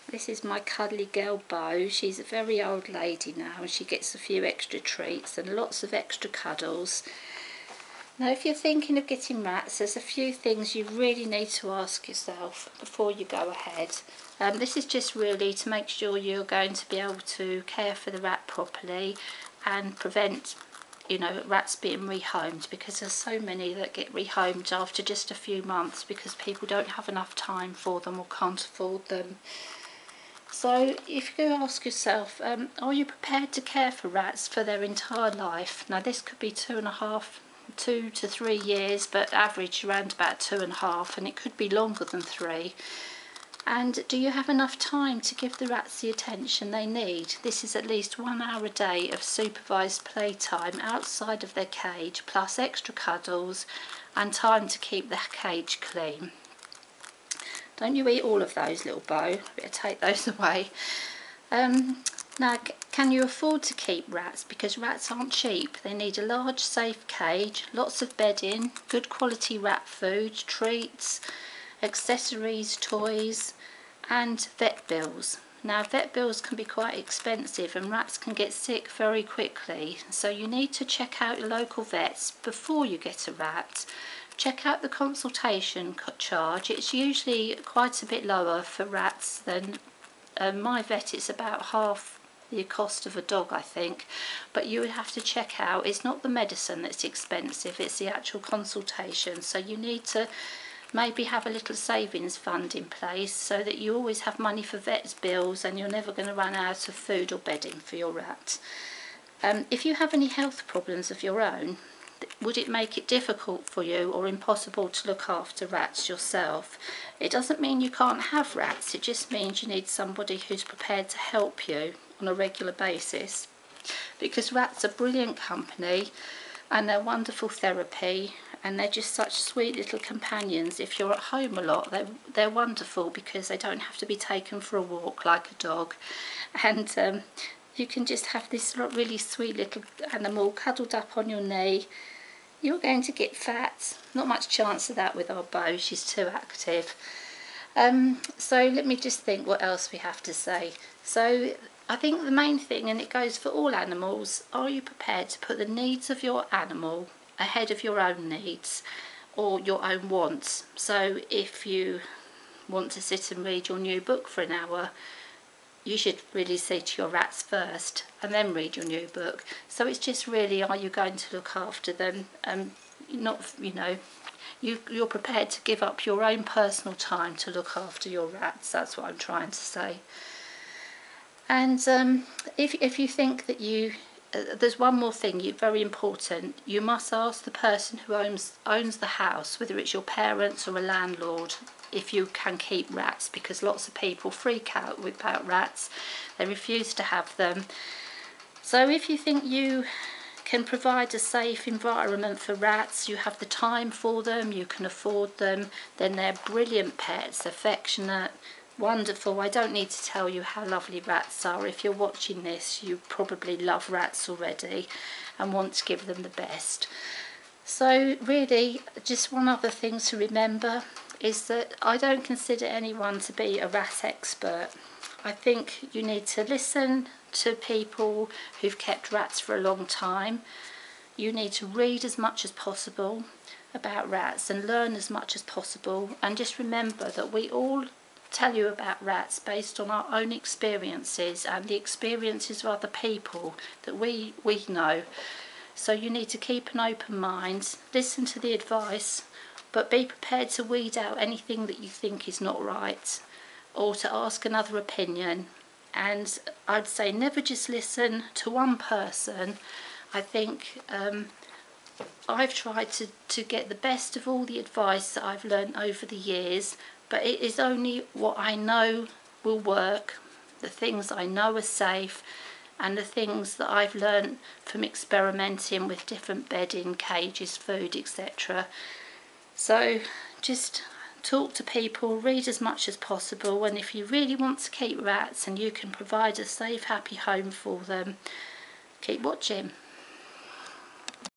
This is my cuddly girl Bo. She's a very old lady now and she gets a few extra treats and lots of extra cuddles. Now if you're thinking of getting rats, there's a few things you really need to ask yourself before you go ahead. This is just really to make sure you're going to be able to care for the rat properly and prevent, you know, rats being rehomed, because there's so many that get rehomed after just a few months because people don't have enough time for them or can't afford them. So if you ask yourself, are you prepared to care for rats for their entire life? Now this could be 2 to 3 years, but average around about 2.5, and it could be longer than 3. And do you have enough time to give the rats the attention they need? This is at least 1 hour a day of supervised playtime outside of their cage, plus extra cuddles and time to keep the cage clean. Don't you eat all of those, little Bo. Better take those away. Now, can you afford to keep rats? Because rats aren't cheap. They need a large, safe cage, lots of bedding, good quality rat food, treats, accessories, toys, and vet bills. Now, vet bills can be quite expensive and rats can get sick very quickly. So you need to check out your local vets before you get a rat. Check out the consultation charge. It's usually quite a bit lower for rats than my vet. It's about half the cost of a dog, I think, but you would have to check out. It's not the medicine that's expensive, it's the actual consultation. So you need to maybe have a little savings fund in place so that you always have money for vet's bills and you're never going to run out of food or bedding for your rat. If you have any health problems of your own, would it make it difficult for you or impossible to look after rats yourself? It doesn't mean you can't have rats, it just means you need somebody who's prepared to help you on a regular basis. Because rats are brilliant company and they're wonderful therapy and they're just such sweet little companions. If you're at home a lot, they're wonderful because they don't have to be taken for a walk like a dog. And you can just have this really sweet little animal cuddled up on your knee. You're going to get fat. Not much chance of that with our Bo, she's too active. So let me just think what else we have to say. So I think the main thing, and it goes for all animals, are you prepared to put the needs of your animal ahead of your own needs or your own wants? So if you want to sit and read your new book for an hour, you should really see to your rats first and then read your new book. So it's just really, are you going to look after them? Not, you know, you're prepared to give up your own personal time to look after your rats. That's what I'm trying to say. And if you think that there's one more thing, very important. You must ask the person who owns the house, whether it's your parents or a landlord, if you can keep rats, because lots of people freak out about rats. They refuse to have them. So if you think you can provide a safe environment for rats, you have the time for them, you can afford them, then they're brilliant pets, affectionate, wonderful. I don't need to tell you how lovely rats are. If you're watching this, you probably love rats already and want to give them the best. So really, just one other thing to remember is that I don't consider anyone to be a rat expert. I think you need to listen to people who've kept rats for a long time. You need to read as much as possible about rats and learn as much as possible, and just remember that we all tell you about rats based on our own experiences and the experiences of other people that we know. So you need to keep an open mind, listen to the advice, but be prepared to weed out anything that you think is not right or to ask another opinion. And I'd say never just listen to one person. I think I've tried to get the best of all the advice that I've learned over the years, but it is only what I know will work, the things I know are safe, and the things that I've learned from experimenting with different bedding, cages, food, etc. So just talk to people, read as much as possible, and if you really want to keep rats and you can provide a safe, happy home for them, keep watching.